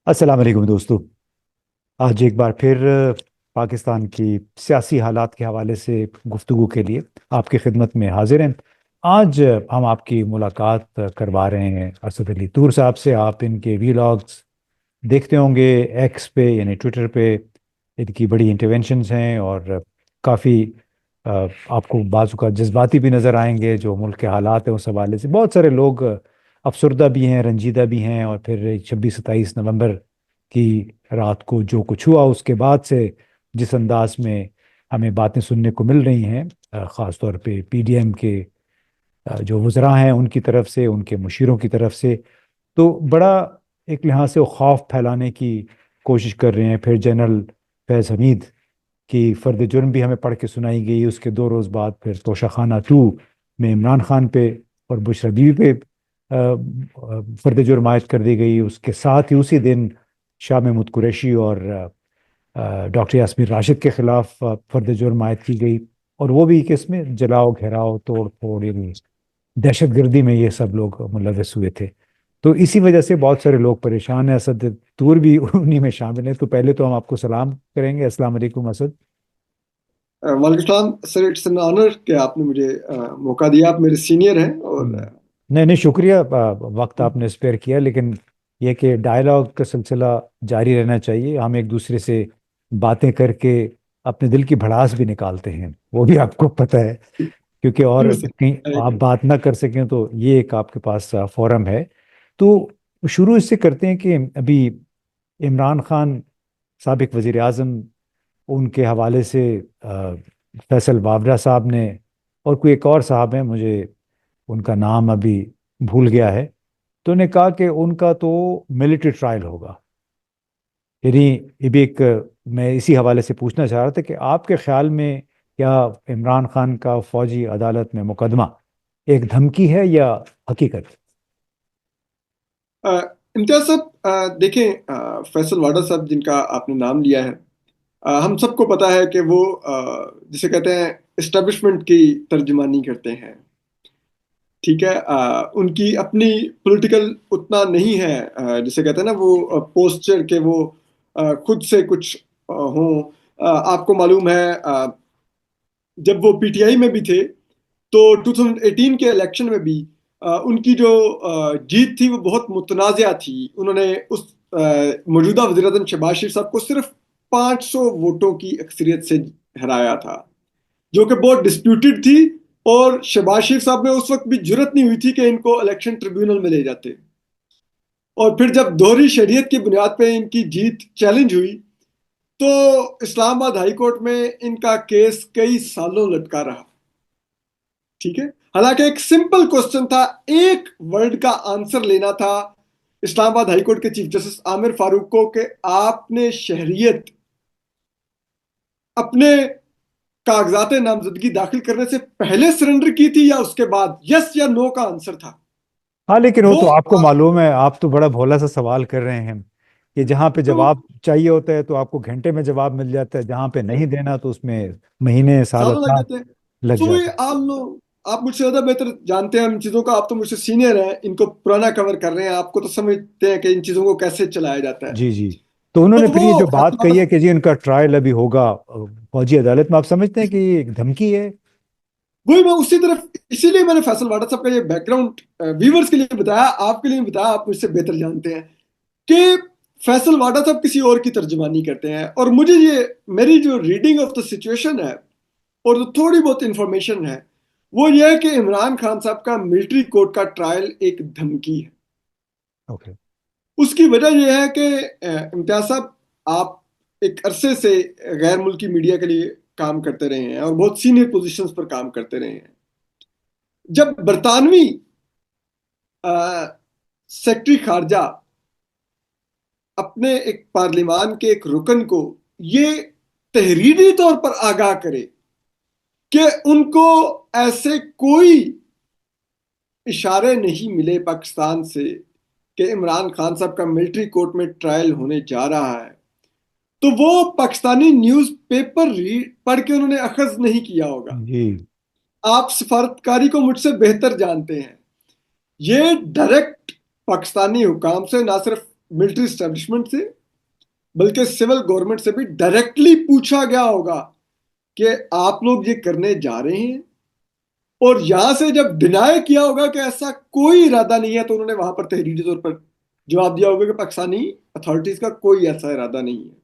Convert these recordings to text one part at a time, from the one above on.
अस्सलाम वालेकुम दोस्तों। आज एक बार फिर पाकिस्तान की सियासी हालात के हवाले से गुफ्तगू के लिए आपकी खिदमत में हाजिर हैं। आज हम आपकी मुलाकात करवा रहे हैं असद अली तूर साहब से। आप इनके वीलॉग्स देखते होंगे एक्स पे यानी ट्विटर पे। इनकी बड़ी इंटरवेंशंस हैं और काफ़ी आपको बाजू का जज्बाती भी नज़र आएंगे। जो मुल्क के हालात हैं उस हवाले से बहुत सारे लोग अफसरदा भी हैं, रंजीदा भी हैं। और फिर 26-27 नवंबर की रात को जो कुछ हुआ उसके बाद से जिस अंदाज में हमें बातें सुनने को मिल रही हैं, ख़ास तौर पे पीडीएम के जो वज़रा हैं उनकी तरफ से, उनके मुशीरों की तरफ से, तो बड़ा एक लिहाज से वो खौफ फैलाने की कोशिश कर रहे हैं। फिर जनरल फैज़ हमीद की फर्द जुर्म भी हमें पढ़ के सुनाई गई। उसके 2 रोज़ बाद फिर तोशाखाना 2 में इमरान खान पे और बुशरा बीवी पे फर्द जुर्म आयद कर दी गई। उसके साथ ही उसी दिन शाह महमूद कुरैशी और डॉक्टर यास्मीन राशिद के खिलाफ फर्द जुर्म आयद की गई। और वो भी किस में, जलाओ, घेराव, तोड़ फोड़, यानी दहशत गर्दी में ये सब लोग मुलविस हुए थे। तो इसी वजह से बहुत सारे लोग परेशान हैं। असद तूर भी उन्हीं में शामिल है। तो पहले तो हम आपको सलाम करेंगे। अस्सलाम वालेकुम असद। वालेकुम सलाम सर। इट्स एन ऑनर कि आपने मुझे मौका दिया। आप मेरे सीनियर हैं और नहीं नहीं, शुक्रिया। वक्त आपने स्पेयर किया, लेकिन यह कि डायलॉग का सिलसिला जारी रहना चाहिए। हम एक दूसरे से बातें करके अपने दिल की भड़ास भी निकालते हैं, वो भी आपको पता है। क्योंकि और जरूर सर। कहीं आप बात ना कर सकें तो ये एक आपके पास फोरम है। तो शुरू इससे करते हैं कि अभी इमरान खान साबिक वजीर आजम, उनके हवाले से फैसल वावरा साहब ने, और कोई एक और साहब हैं, मुझे उनका नाम अभी भूल गया है, तो उन्होंने कहा कि उनका तो मिलिट्री ट्रायल होगा। यानी ये भी एक, मैं इसी हवाले से पूछना चाह रहा था कि आपके ख्याल में क्या इमरान खान का फौजी अदालत में मुकदमा एक धमकी है या हकीकत? अ, इम्तियाज साहब, देखें, फैसल वाडा साहब जिनका आपने नाम लिया है, हम सबको पता है कि वो जिसे कहते हैं एस्टेब्लिशमेंट की तर्जुमानी करते हैं। ठीक है। उनकी अपनी पॉलिटिकल उतना नहीं है, जिसे कहते हैं ना वो पोस्चर के वो खुद से कुछ हों। आपको मालूम है, जब वो पीटीआई में भी थे तो 2018 के इलेक्शन में भी उनकी जो जीत थी वो बहुत मुतनाज़िया थी। उन्होंने उस मौजूदा वज़ीर-ए-आज़म शहबाज शरीफ साहब को सिर्फ 500 वोटों की अक्सरियत से हराया था, जो कि बहुत डिस्प्यूटेड थी। और शहबाज शरीफ साहब में उस वक्त भी जुर्रत नहीं हुई थी कि इनको इलेक्शन ट्रिब्यूनल में ले जाते। और फिर जब दोहरी शरीयत की बुनियाद पे इनकी जीत चैलेंज हुई तो इस्लामाबाद हाई कोर्ट में इनका केस कई सालों लटका रहा। ठीक है। हालांकि एक सिंपल क्वेश्चन था, एक वर्ड का आंसर लेना था इस्लामाबाद हाई कोर्ट के चीफ जस्टिस आमिर फारूक को कि आपने शहरियत अपने कागजात नामजदगी दाखिल करने से पहले सरेंडर की थी या उसके बाद। यस या नो का आंसर था हाँ, लेकिन वो वो। तो आपको मालूम है, आप तो बड़ा भोला सा सवाल कर रहे हैं कि जहाँ पे तो जवाब चाहिए होता है तो आपको घंटे में जवाब मिल जाता है, जहाँ पे नहीं देना तो उसमें महीने, साल, सालों लग साल जाते हैं। लग सो वे जाते हैं। आप लोग, आप मुझसे ज्यादा बेहतर जानते हैं इन चीजों का। आप तो मुझसे सीनियर हैं, इनको पुराना कवर कर रहे हैं, आपको तो समझते हैं कि इन चीजों को कैसे चलाया जाता है। जी जी। तो उन्होंने तो फिर वो ये जो बात फैसला कही है कि जी उनका ट्रायल अभी होगा फौजी अदालत में, आप समझते हैं कि ये एक धमकी है? वही मैं उसी तरफ, इसीलिए मैंने फैसल वाडा साहब का ये बैकग्राउंड व्यूवर्स के लिए बताया, आपके लिए भी बताया। आप मुझसे बेहतर जानते हैं कि फैसल वाडा साहब किसी और की तर्जुमानी करते हैं। और मुझे ये, मेरी जो रीडिंग ऑफ द सिचुएशन है और जो थोड़ी बहुत इंफॉर्मेशन है, वो ये है कि इमरान खान साहब का मिलिट्री कोर्ट का ट्रायल एक धमकी है। ओके। उसकी वजह यह है कि इम्तियाज साहब, आप एक अरसे से गैर मुल्की मीडिया के लिए काम करते रहे हैं और बहुत सीनियर पोजीशंस पर काम करते रहे हैं। जब बरतानवी सेक्रेटरी खारजा अपने एक पार्लिमान के एक रुकन को ये तहरीरी तौर पर आगाह करे कि उनको ऐसे कोई इशारे नहीं मिले पाकिस्तान से कि इमरान खान साहब का मिलिट्री कोर्ट में ट्रायल होने जा रहा है, तो वो पाकिस्तानी न्यूज़पेपर पढ़ के उन्होंने अखज नहीं किया होगा। जी। आप सफारतकारी को मुझसे बेहतर जानते हैं। ये डायरेक्ट पाकिस्तानी हुकाम से ना सिर्फ मिलिट्री स्टैब्लिशमेंट से बल्कि सिविल गवर्नमेंट से भी डायरेक्टली पूछा गया होगा कि आप लोग ये करने जा रहे हैं, और यहां से जब डिनाई किया होगा कि ऐसा कोई इरादा नहीं है, तो उन्होंने वहां पर तहरीरी तौर पर जवाब दिया होगा कि पाकिस्तानी अथॉरिटीज का कोई ऐसा इरादा नहीं है।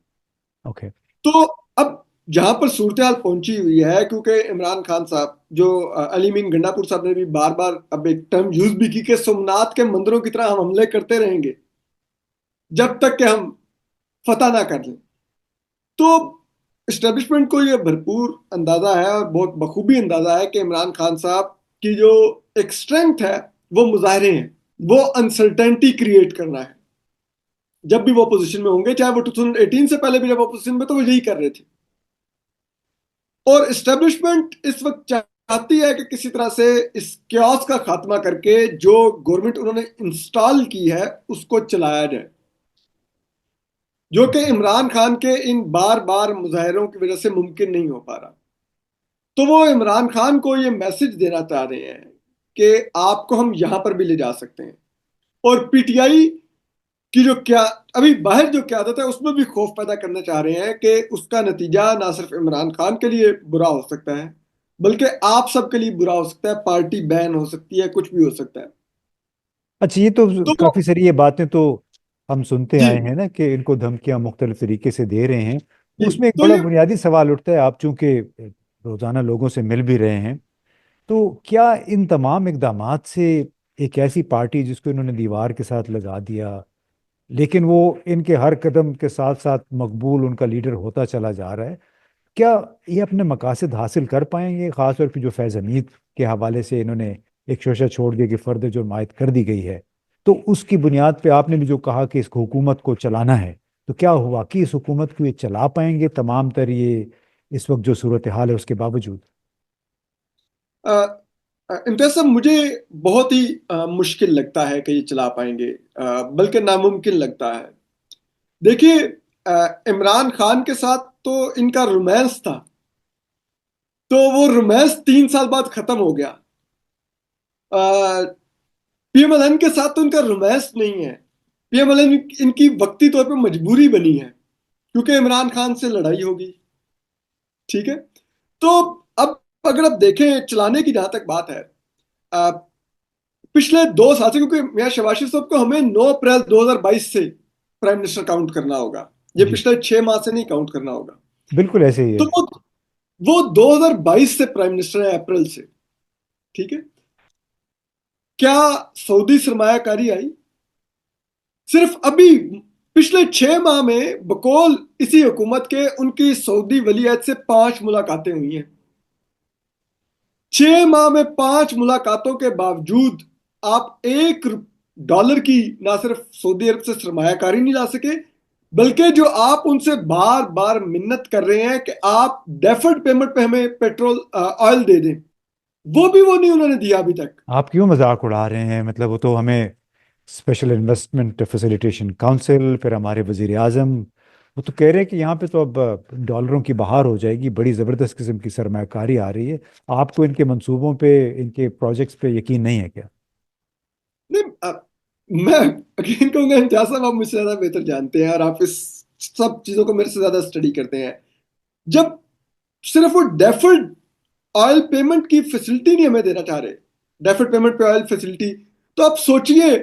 ओके। तो अब जहां पर सूरत हाल पहुंची हुई है, क्योंकि इमरान खान साहब जो अली मीन गंडापुर साहब ने भी बार बार अब एक टर्म यूज भी की कि सोमनाथ के मंदिरों की तरह हम हमले करते रहेंगे जब तक कि हम फतह ना कर लें। तो इस्टेब्लिशमेंट को यह भरपूर अंदाजा है और बहुत बखूबी अंदाजा है कि इमरान खान साहब की जो एक स्ट्रेंथ है वो मुजाहरे हैं, वो अनसर्टेनिटी क्रिएट करना है। जब भी वो पोजीशन में होंगे, चाहे वो 2018 से पहले भी जब अपोजिशन में, तो वो यही कर रहे थे। और इस्टेब्लिशमेंट इस वक्त चाहती है कि किसी तरह से इस क्यास का खात्मा करके जो गवर्नमेंट उन्होंने इंस्टॉल की है उसको चलाया जाए, जो कि इमरान खान के इन बार बार मुजाहरों की वजह से मुमकिन नहीं हो पा रहा। तो वो इमरान खान को ये मैसेज देना चाह रहे हैं कि आपको हम यहां पर भी ले जा सकते हैं। और पीटीआई की जो क्या अभी बाहर जो क्यादत है उसमें भी खौफ पैदा करना चाह रहे हैं कि उसका नतीजा ना सिर्फ इमरान खान के लिए बुरा हो सकता है, बल्कि आप सबके लिए बुरा हो सकता है, पार्टी बैन हो सकती है, कुछ भी हो सकता है। अच्छा, ये तो तो काफी सारी ये बातें तो हम सुनते जी आए हैं ना कि इनको धमकियां मुख्तलिफ तरीके से दे रहे हैं। जी। उसमें एक तो बड़ा ये बुनियादी सवाल उठता है, आप चूंकि रोजाना लोगों से मिल भी रहे हैं, तो क्या इन तमाम इकदामात से एक ऐसी पार्टी जिसको इन्होंने दीवार के साथ लगा दिया, लेकिन वो इनके हर कदम के साथ साथ मकबूल उनका लीडर होता चला जा रहा है, क्या ये अपने मकासद हासिल कर पाएंगे? खासतौर पर जो फैज़ हमीद के हवाले से इन्होंने एक शोशा छोड़ दिया कि फर्द जुर्म आयद कर दी गई है, तो उसकी बुनियाद पे आपने भी जो कहा कि इस हुकूमत को चलाना है, तो क्या हुआ कि इस हुकूमत को ये चला पाएंगे तमाम तर ये इस वक्त जो सूरत हाल है उसके बावजूद? इम्तियाज साहब, मुझे बहुत ही मुश्किल लगता है कि ये चला पाएंगे, बल्कि नामुमकिन लगता है। देखिए, इमरान खान के साथ तो इनका रोमांस था, तो वो रोमांस 3 साल बाद खत्म हो गया। पीएमएलएन के साथ तो इनका रोमांस नहीं है। पीएमएलएन इनकी वक्ती तौर पे मजबूरी बनी है, क्योंकि इमरान खान से लड़ाई होगी। ठीक है। तो अब अगर आप देखें, चलाने की जहां तक बात है, अ, पिछले 2 साल से, क्योंकि मियां शहबाज शरीफ साहब को हमें 9 अप्रैल 2022 से प्राइम मिनिस्टर काउंट करना होगा, ये जी, पिछले 6 माह से नहीं काउंट करना होगा। बिल्कुल ऐसे ही तो है। वो 2022 से प्राइम मिनिस्टर है, अप्रैल से। ठीक है। क्या सऊदी सरमायाकारी आई? सिर्फ अभी पिछले 6 माह में बकौल इसी हुकूमत के उनकी सऊदी वलीयत से 5 मुलाकातें हुई हैं। 6 माह में 5 मुलाकातों के बावजूद आप $1 की ना सिर्फ सऊदी अरब से सरमायाकारी नहीं ला सके, बल्कि जो आप उनसे बार बार मिन्नत कर रहे हैं कि आप डेफर्ड पेमेंट पे हमें पेट्रोल ऑयल दे दें, वो नहीं उन्होंने दिया अभी तक। आप क्यों मजाक उड़ा रहे हैं? मतलब वो तो हमें स्पेशल इन्वेस्टमेंट फैसिलिटेशन काउंसिल, फिर हमारे वजीर आजम, वो तो कह रहे हैं कि यहाँ पे तो अब डॉलरों की बहार हो जाएगी, बड़ी ज़बरदस्त किस्म की सरमाकारी आ रही है। आपको इनके मंसूबों पे, इनके प्रोजेक्ट्स पे यकीन नहीं है क्या? नहीं, मैं यकीन कहूंगा, इम्तियाज साहब आप मुझसे ज्यादा बेहतर जानते हैं और आप इस सब चीजों को मेरे से ज्यादा स्टडी करते हैं। जब सिर्फ वो डेफर्ड ऑयल पेमेंट की फैसिलिटी नहीं हमें देना चाह रहे, डेफर्ड पेमेंट पे ऑयल फैसिलिटी, तो आप सोचिए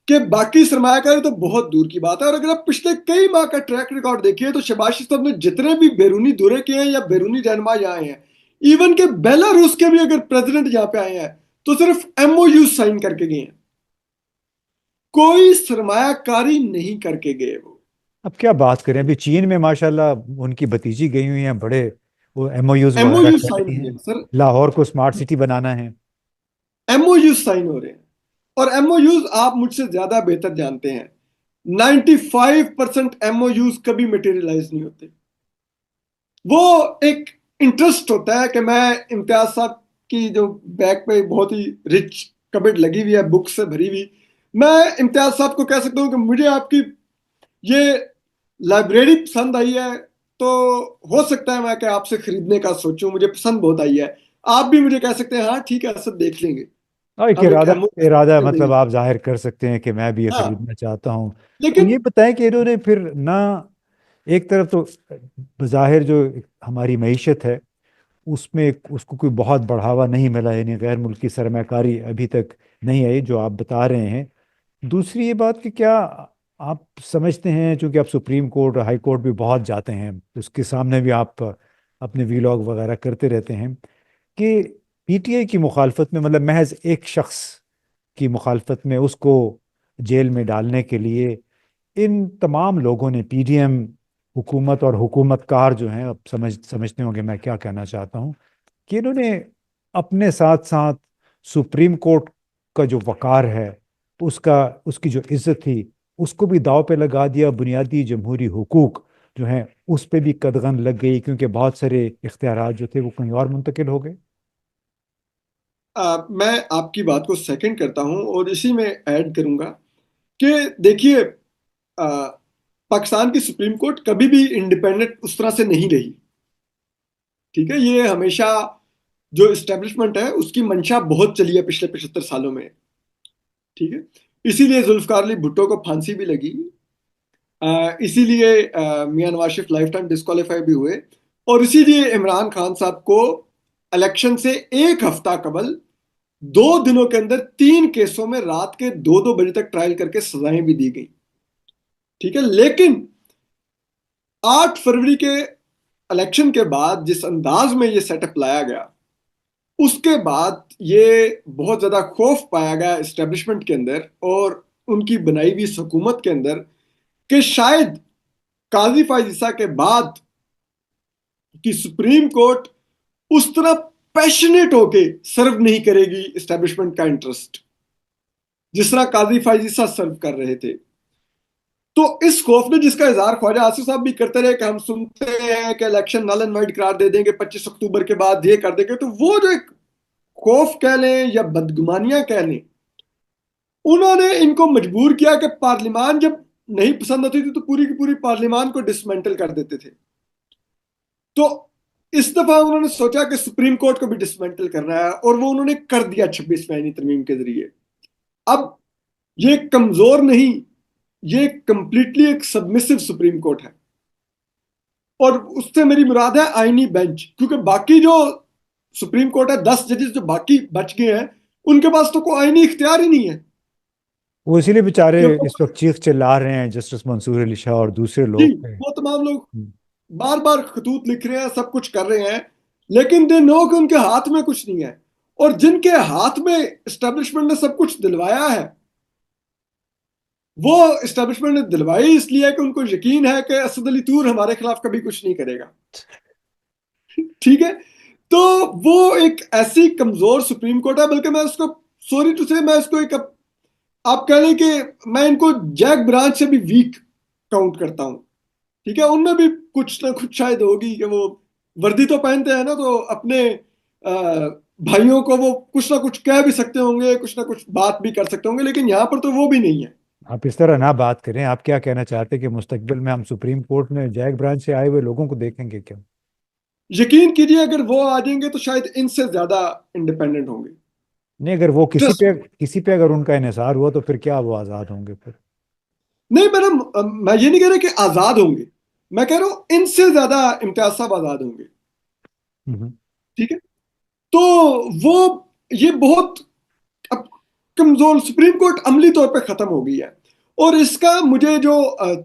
कि बाकी सरमायाकारी तो बहुत दूर की बात है। और अगर आप पिछले कई माह का ट्रैक रिकॉर्ड देखिए, तो शहबाज शरीफ साहब ने जितने भी बैरूनी दौरे किए हैं या बैरूनी रहनुमा यहाँ आए हैं, इवन के बेलारूस के भी अगर प्रेसिडेंट यहाँ पे आए हैं, तो सिर्फ एमओयू साइन करके गए हैं, कोई सरमायाकारी नहीं करके गए वो। अब क्या बात करें, अभी चीन में माशाल्लाह उनकी भतीजी गई हुई हैं, बड़े वो एमओयूज वगैरह एमओयू कर साइन रही हो रहे हैं। हैं सर, लाहौर को स्मार्ट सिटी बनाना है। एमओयू साइन हो रहे हैं। और एमओयूज आप मुझसे ज्यादा बेहतर जानते हैं, 95% एमओयूज कभी मटेरियलाइज नहीं होते। वो एक इंटरेस्ट होता है कि मैं इम्तियाज साहब की जो बैक पे बहुत ही रिच कबर्ड लगी हुई है, बुक से भरी हुई, मैं इम्तियाज साहब को कह सकता हूँ कि मुझे आपकी ये लाइब्रेरी पसंद आई है, तो हो सकता है मैं कि आपसे खरीदने का सोचूं, मुझे पसंद बहुत आई है। आप भी मुझे कह सकते हैं हाँ ठीक है, सब देख लेंगे। और एक हम एक इरादा, इरादा एमओयू नहीं। मतलब आप जाहिर कर सकते हैं कि मैं भी ये हाँ, खरीदना चाहता हूँ। तो लेकिन ये बताएं कि इन्होंने फिर ना, एक तरफ तो बज़ाहिर जो हमारी मईशत है उसमें उसको कोई बहुत बढ़ावा नहीं मिला, यानी गैर मुल्की सरमाकारी अभी तक नहीं आई जो आप बता रहे हैं। दूसरी ये बात कि क्या आप समझते हैं, चूंकि आप सुप्रीम कोर्ट और हाई कोर्ट भी बहुत जाते हैं, उसके सामने भी आप अपने वीलॉग वगैरह करते रहते हैं, कि पीटीआई की मुखालफत में, मतलब महज एक शख्स की मुखालफत में उसको जेल में डालने के लिए इन तमाम लोगों ने, पीडीएम हुकूमत और हुकूमतकार जो हैं, अब समझते होंगे मैं क्या कहना चाहता हूँ, कि इन्होंने अपने साथ साथ सुप्रीम कोर्ट का जो वकार है, उसका, उसकी जो इज्जत थी, उसको भी दांव पे लगा दिया। बुनियादी जमहूरी हुकूक जो हैं उस पे भी कदगन लग गई, क्योंकि बहुत सारे इख्तियारात जो थे वो कहीं और मुंतकिल हो गए। मैं आपकी बात को सेकंड करता हूं और इसी में ऐड करूंगा कि देखिए, पाकिस्तान की सुप्रीम कोर्ट कभी भी इंडिपेंडेंट उस तरह से नहीं रही। ठीक है, ये हमेशा जो इस्टेब्लिशमेंट है उसकी मंशा बहुत चली है पिछले 75 सालों में। ठीक है, इसीलिए जुल्फकार अली भुट्टो को फांसी भी लगी। इसीलिए मियां Nawaz Sharif life time disqualify भी हुए। और इसीलिए इमरान खान साहब को इलेक्शन से एक हफ्ता कबल 2 दिनों के अंदर 3 केसों में रात के 2-2 बजे तक ट्रायल करके सजाएं भी दी गई। ठीक है, लेकिन 8 फरवरी के इलेक्शन के बाद जिस अंदाज में ये सेटअप लाया गया, उसके बाद ये बहुत ज्यादा खौफ पाया गया एस्टेब्लिशमेंट के अंदर और उनकी बनाई हुई हुकूमत के अंदर कि शायद काजी फायज ईसा के बाद की सुप्रीम कोर्ट उस तरह पैशनेट होके सर्व नहीं करेगी एस्टेब्लिशमेंट का इंटरेस्ट, जिस तरह काजी फायज ईसा सर्व कर रहे थे। तो इस खौफ ने, जिसका इजहार ख्वाजा आसिफ साहब भी करते रहे कि हम सुनते हैं कि इलेक्शन नल एंड वाइड करार दे देंगे 25 अक्टूबर के बाद, ये कर देंगे, तो वो जो एक खौफ कह लें या बदगुमानियां कह लें, उन्होंने इनको मजबूर किया कि पार्लियामान जब नहीं पसंद आती थी तो पूरी की पूरी पार्लियामान को डिसमेंटल कर देते थे। तो इस दफा उन्होंने सोचा कि सुप्रीम कोर्ट को भी डिसमेंटल करना है और वो उन्होंने कर दिया 26वीं तरमीम के जरिए। अब ये कमजोर नहीं, ये कंप्लीटली एक सबमिसिव सुप्रीम कोर्ट है। और उससे मेरी मुराद है आईनी बेंच, क्योंकि बाकी जो सुप्रीम कोर्ट है, 10 जजेस जो बाकी बच गए हैं, उनके पास तो कोई आईनी इख्तियार ही नहीं है। वो इसीलिए बेचारे कि इस वक्त चीख चिल्ला रहे हैं, जस्टिस मंसूर अली शाह और दूसरे जी, लोग हैं। वो तमाम लोग बार बार खतूत लिख रहे हैं, सब कुछ कर रहे हैं, लेकिन दे नो कि उनके हाथ में कुछ नहीं है। और जिनके हाथ में एस्टेब्लिशमेंट ने सब कुछ दिलवाया है, वो एस्टेब्लिशमेंट ने दिलवाई इसलिए कि उनको यकीन है कि असद अली तूर हमारे खिलाफ कभी कुछ नहीं करेगा। ठीक है, तो वो एक ऐसी कमजोर सुप्रीम कोर्ट है, बल्कि मैं उसको, सॉरी टू से, मैं इसको एक, आप कह लें कि मैं इनको जैक ब्रांच से भी वीक काउंट करता हूं। ठीक है, उनमें भी कुछ ना कुछ शायद होगी कि वो वर्दी तो पहनते हैं ना, तो अपने भाइयों को वो कुछ ना कुछ कह भी सकते होंगे, कुछ ना कुछ बात भी कर सकते होंगे, लेकिन यहां पर तो वो भी नहीं है। आप इस तरह ना बात करें। आप क्या कहना चाहते हैं कि मुस्तकबिल में हम सुप्रीम कोर्ट में जैक ब्रांच से आए हुए लोगों को देखेंगे क्या? यकीन कीजिए, अगर वो आ जाएंगे तो शायद इनसे ज्यादा इंडिपेंडेंट होंगे। नहीं, अगर वो ट्रस्ट, किसी पे अगर उनका इन्हिसार हुआ तो फिर क्या वो आज़ाद होंगे फिर? नहीं मैडम, मैं ये नहीं कह रहा कि आजाद होंगे, मैं कह रहा हूं इनसे ज्यादा इम्तियाज साहब आजाद होंगे। हम्म। ठीक है, तो वो, ये बहुत अब कमजोर सुप्रीम कोर्ट अमली तौर पे खत्म हो गई है। और इसका मुझे जो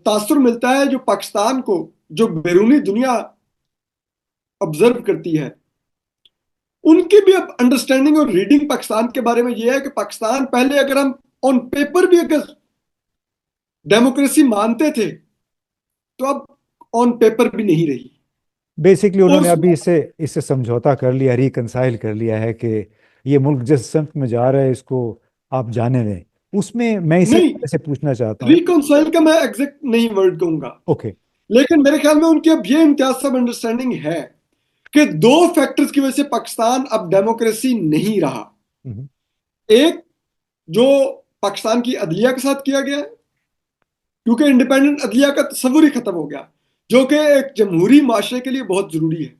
तासुर मिलता है, जो पाकिस्तान को, जो बैरूनी दुनिया ऑब्जर्व करती है, उनकी भी अब अंडरस्टैंडिंग और रीडिंग पाकिस्तान के बारे में यह है कि पाकिस्तान पहले, अगर हम ऑन पेपर भी अगर डेमोक्रेसी मानते थे, तो अब ऑन पेपर भी नहीं रही। बेसिकली और उन्होंने उसमें, अभी इससे इससे समझौता कर लिया, रिकंसाइल कर लिया है कि ये मुल्क जिस सिमत में जा रहा है इसको आप जाने दें। उसमें मैं इसी नहीं, वजह से पूछना चाहता हूँ। रिकॉन्साइल का मैं एग्जैक्ट नहीं वर्ड कहूंगा, ओके। लेकिन मेरे ख्याल में उनकी अब ये इम्तियाज साहब अंडरस्टैंडिंग है कि 2 फैक्टर्स की वजह से पाकिस्तान अब डेमोक्रेसी नहीं रहा। हम्म। एक, जो पाकिस्तान की अदलिया के साथ किया गया है, क्योंकि इंडिपेंडेंट अदलिया का तस्वुर ही खत्म हो गया, जो कि एक जमहूरी माशरे के लिए बहुत जरूरी है।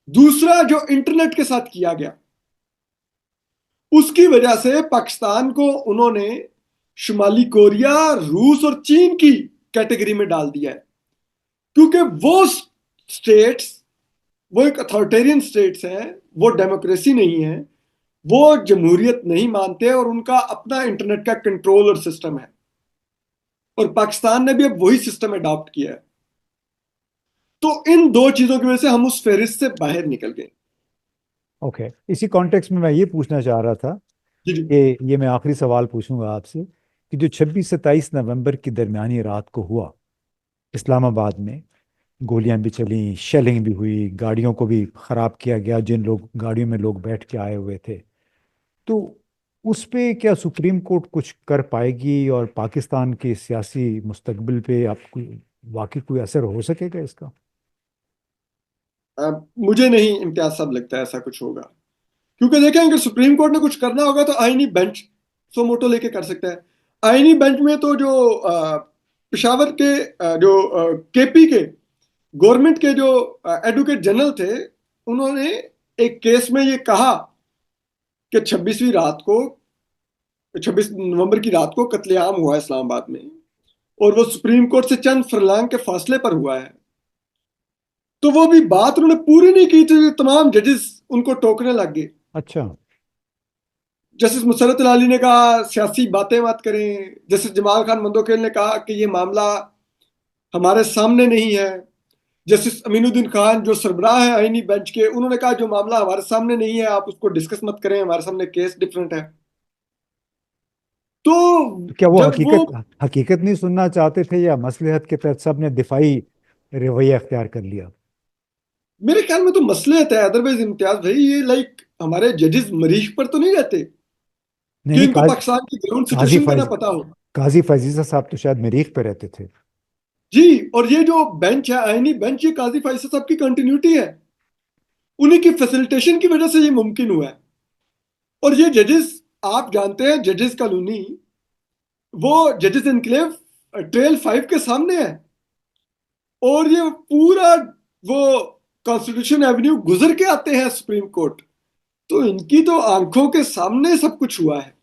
दूसरा, जो इंटरनेट के साथ किया गया, उसकी वजह से पाकिस्तान को उन्होंने शुमाली कोरिया, रूस और चीन की कैटेगरी में डाल दिया है, क्योंकि वो स्टेट्स, वो एक अथॉरिटेरियन स्टेट्स हैं, वो डेमोक्रेसी नहीं है, वो जमहूरियत नहीं मानते और उनका अपना इंटरनेट का कंट्रोल और सिस्टम है। और पाकिस्तान ने भी अब वही सिस्टम अडॉप्ट किया है। तो इन दो चीजों की वजह से हम उस फेरिस्त से बाहर निकल गए। ओके, इसी कॉन्टेक्स्ट में मैं ये पूछना चाह रहा था जी जी। कि ये मैं आखिरी सवाल पूछूंगा आपसे कि जो 26 से 27 नवंबर की दरमियानी रात को हुआ इस्लामाबाद में, गोलियां भी चली, शेलिंग भी हुई, गाड़ियों को भी खराब किया गया जिन लोग गाड़ियों में लोग बैठ के आए हुए थे, तो उस पे क्या सुप्रीम कोर्ट कुछ कर पाएगी और पाकिस्तान के सियासी मुस्तकबिल पे आपको वाकई कोई असर हो सकेगा इसका? मुझे नहीं इम्तियाज साहब लगता है ऐसा कुछ होगा, क्योंकि देखें, अगर सुप्रीम कोर्ट ने कुछ करना होगा तो आईनी बेंच सो मोटो लेके कर सकता है। आईनी बेंच में तो जो पेशावर के जो केपी के गवर्नमेंट के जो एडवोकेट जनरल थे, उन्होंने एक केस में ये कहा कि 26 नवंबर की रात को कत्लेआम हुआ है इस्लामाबाद में, और वो सुप्रीम कोर्ट से चंद फरलांग के फासले पर हुआ है। तो वो भी बात उन्होंने पूरी नहीं की थी, तमाम जजेस उनको टोकने लग गए। अच्छा। जस्टिस मुसरत अली ने कहा सियासी बातें मत करें, जस्टिस जमाल खान मंदोकेल ने कहा कि ये मामला हमारे सामने नहीं है, जस्टिस अमीनुद्दीन खान जो सरबराह है आईनी बेंच के, उन्होंने कहा जो मामला हमारे सामने नहीं है आप उसको डिस्कस मत करें, हमारे सामने केस डिफरेंट है। तो तो क्या वो जब वो, हकीकत हकीकत नहीं सुनना चाहते थे या मसलहत के तहत सब ने दिफाई रवैया अख्तियार कर लिया? मेरे ख्याल में तो मसले है, अदरवाइज इम्तियाज भाई ये लाइक हमारे जजेस मरीज पर तो नहीं रहते नहीं कि नहीं, इनको पाकिस्तान की ग्राउंड काजी सिचुएशन का ना फैज पता हो। काजी फजीजा साहब तो शायद मरीख पे रहते थे। जी, और ये जो बेंच है आईनी बेंच, ये काजी फैसला साहब की कंटिन्यूटी है, उन्हीं की फैसिलिटेशन की वजह से ये मुमकिन हुआ है। और ये जजेस, आप जानते हैं जजेस कॉलोनी, वो जजेस इनक्लेव ट्रेल 5 के सामने है, और ये पूरा वो कॉन्स्टिट्यूशन एवेन्यू गुजर के आते हैं सुप्रीम कोर्ट। तो इनकी तो आंखों के सामने सब कुछ हुआ है।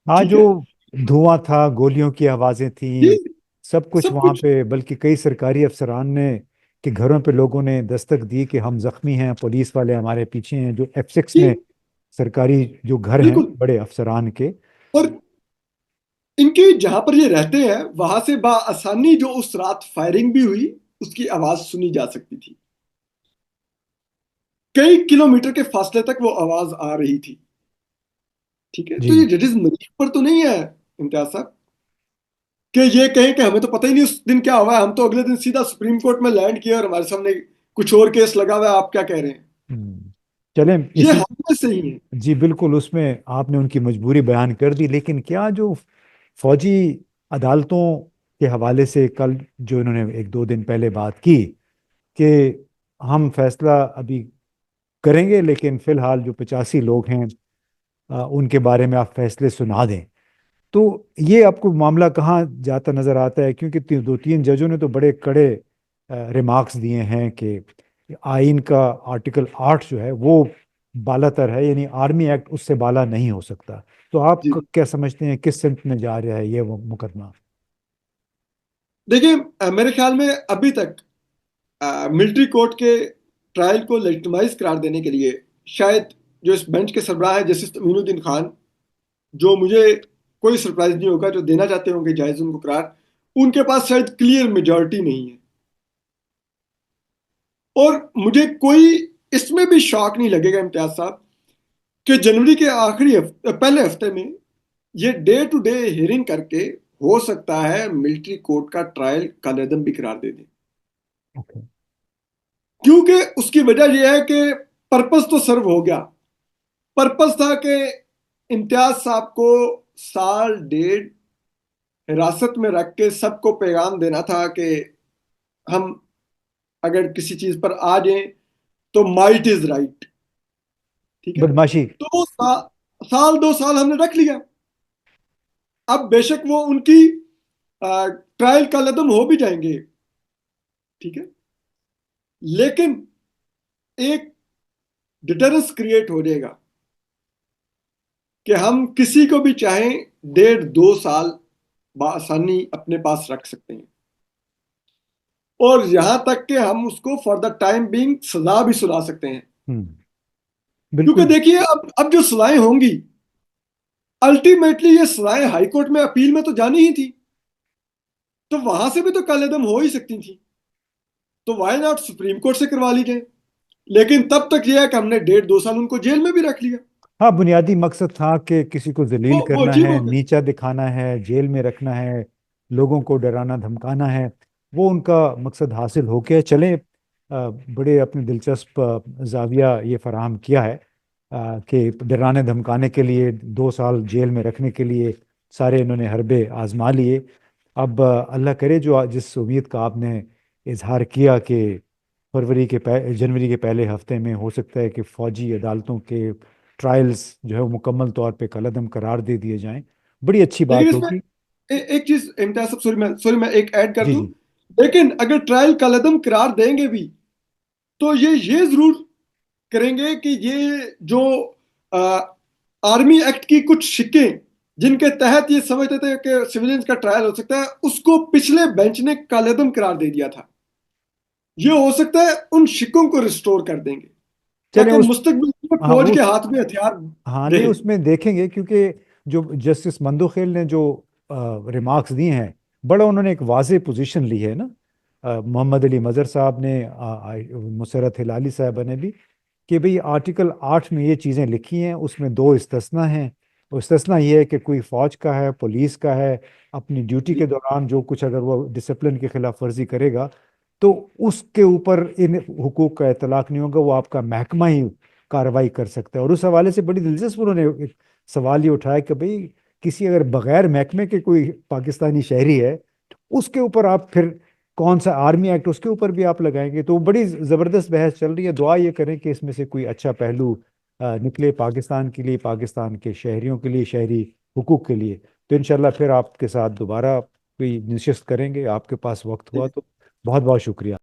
हाँ, ठीक जो है। धुआं था, गोलियों की आवाजें ये थी, सब कुछ सब वहां कुछ। पे, बल्कि कई सरकारी अफसरान ने के घरों पे लोगों ने दस्तक दी कि हम जख्मी हैं, पुलिस वाले हमारे पीछे हैं, जो F6 ये में सरकारी जो घर हैं बिल्कुल। बड़े अफसरान के। और इनके जहां पर ये रहते हैं वहां से आसानी जो उस रात फायरिंग भी हुई उसकी आवाज सुनी जा सकती थी, कई किलोमीटर के फासले तक वो आवाज आ रही थी। ठीक है, तो ये जी। जजेस मरीज पर तो नहीं है इम्तियाज साहब कि ये कहें कि हमें तो पता ही नहीं उस दिन क्या हुआ है, हम तो अगले दिन सीधा सुप्रीम कोर्ट में लैंड किया और हमारे सामने कुछ और केस लगा हुआ है, आप क्या कह रहे हैं। चलें ये इसी। हम में से ही है। जी बिल्कुल, उसमें आपने उनकी मजबूरी बयान कर दी, लेकिन क्या जो फौजी अदालतों के हवाले से कल जो इन्होंने 1-2 दिन पहले बात की कि हम फैसला अभी करेंगे, लेकिन फिलहाल जो 85 लोग हैं उनके बारे में आप फैसले सुना दें, तो ये आपको मामला कहाँ जाता नजर आता है? क्योंकि 2-3 जजों ने तो बड़े कड़े रिमार्क्स दिए हैं कि आइन का आर्टिकल 8 जो है वो बालातर है, यानी आर्मी एक्ट उससे बाला नहीं हो सकता। तो आप जी, क्या समझते हैं किस सिमत में जा रहा है ये वो मुकदमा? देखिए, मेरे ख्याल में अभी तक मिलिट्री कोर्ट के ट्रायल को लेजिटिमाइज करार देने के लिए शायद जो इस बेंच के सरबराह है जस्टिस अमीनुद्दीन खान, जो मुझे कोई सरप्राइज नहीं होगा जो देना चाहते होंगे जायज उनको करार, उनके पास शायद क्लियर मेजॉरिटी नहीं है। और मुझे कोई इसमें भी शॉक नहीं लगेगा इम्तियाज साहब कि जनवरी के आखिरी पहले हफ्ते में ये डे टू डे हियरिंग करके हो सकता है मिलिट्री कोर्ट का ट्रायल कालेदम भी करार दे दे। ओके। क्योंकि उसकी वजह यह है कि पर्पस तो सर्व हो गया। पर्पस था कि इम्तियाज साहब को साल डेढ़ हिरासत में रख के सबको पैगाम देना था कि हम अगर किसी चीज पर आ जाएं तो माइट इज राइट। ठीक है। बदमाशी। तो वो साल 2 साल हमने रख लिया। अब बेशक वो उनकी ट्रायल का कदम हो भी जाएंगे। ठीक है। लेकिन एक डिटरेंस क्रिएट हो जाएगा कि हम किसी को भी चाहें 1.5 2 साल आसानी अपने पास रख सकते हैं, और यहां तक कि हम उसको फॉर द टाइम बीइंग सजा भी सुना सकते हैं। क्योंकि बिल्कुल। देखिए, अब जो सजाएं होंगी, अल्टीमेटली ये सजाएं हाईकोर्ट में अपील में तो जानी ही थी, तो वहां से भी तो कालेदम हो ही सकती थी। तो वाई नॉट सुप्रीम कोर्ट से करवा ली जाए। लेकिन तब तक यह है कि हमने 1.5 2 साल उनको जेल में भी रख लिया। हाँ, बुनियादी मकसद था कि किसी को जलील वो करना अजीब है, हो गया। नीचा दिखाना है, जेल में रखना है, लोगों को डराना धमकाना है। वो उनका मकसद हासिल हो के चले। बड़े अपने दिलचस्प जाविया ये फराहम किया है कि डराने धमकाने के लिए, 2 साल जेल में रखने के लिए सारे इन्होंने हरबे आजमा लिए। अब अल्लाह करे जो जिस उम्मीद का आपने इजहार किया कि जनवरी के पहले हफ्ते में हो सकता है कि फौजी अदालतों के ट्रायल्स जो है वो मुकम्मल तौर पे कलअदम करार दे दिए जाएं, बड़ी अच्छी लेकिन बात इसमें होगी। एक चीज इम्तियाज साहब, सॉरी मैं एक ऐड कर जी दूं। जी। लेकिन अगर ट्रायल का कदम करार देंगे भी, तो ये जरूर करेंगे कि ये जो आर्मी एक्ट की कुछ शिकें, जिनके तहत ये समझते थे कि सिविलियंस का ट्रायल हो सकता है, उसको पिछले बेंच ने कालेदम करार दे दिया था। ये हो सकता है उन शिकों को रिस्टोर कर देंगे, चलें ताकि उस मुस्तकबिल में हाँ फौज के उस हाथ में हथियार हाँ, नहीं, रहे। उसमें देखेंगे क्योंकि जो जस्टिस मंदोखेल ने जो रिमार्क्स दिए हैं, बड़ा उन्होंने एक वाज़ेह पोजीशन ली है ना। मोहम्मद अली मजहर साहब ने, मुसरत हिलाली साहब ने भी, कि भाई आर्टिकल 8 में ये चीज़ें लिखी हैं, उसमें दो इस्तिस्ना हैं। और इस्तिस्ना ये है कि कोई फौज का है, पुलिस का है, अपनी ड्यूटी जी। के दौरान जो कुछ अगर वो डिसिप्लिन की खिलाफ वर्जी करेगा, तो उसके ऊपर इन हुकूक का इतलाक नहीं होगा, वो आपका महकमा ही कार्रवाई कर सकता है। और उस हवाले से बड़ी दिलचस्प उन्होंने एक सवाल ये उठाया कि भाई किसी अगर बगैर महकमे के कोई पाकिस्तानी शहरी है, तो उसके ऊपर आप फिर कौन सा आर्मी एक्ट उसके ऊपर भी आप लगाएंगे। तो बड़ी जबरदस्त बहस चल रही है। दुआ ये करें कि इसमें से कोई अच्छा पहलू निकले पाकिस्तान के लिए, पाकिस्तान के शहरियों के लिए, शहरी हुकूक के लिए। तो इंशाल्लाह फिर आपके साथ दोबारा कोई नशिस्त करेंगे, आपके पास वक्त हुआ जी। तो। बहुत बहुत शुक्रिया।